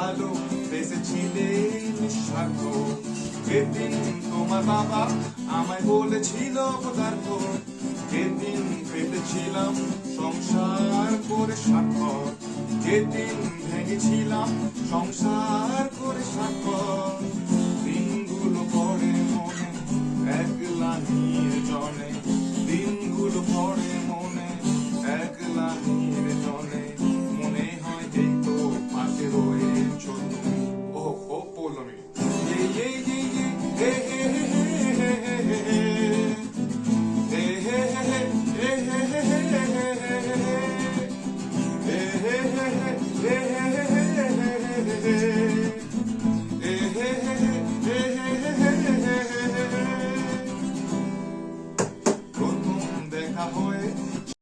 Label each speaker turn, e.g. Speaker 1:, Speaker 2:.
Speaker 1: ভালো বেসেছিলে নিঃস্বার্থ। যেদিন তোমার বাবা আমায় বলেছিল পদার্থ, যেদিন পেতেছিলাম সংসার করে স্বাক্ষর, যেদিন ভেঙেছিলাম সংসার করে স্বাক্ষর। দিনগুলো পড়ে মনে একলা নির্জনে, দিনগুলো পড়ে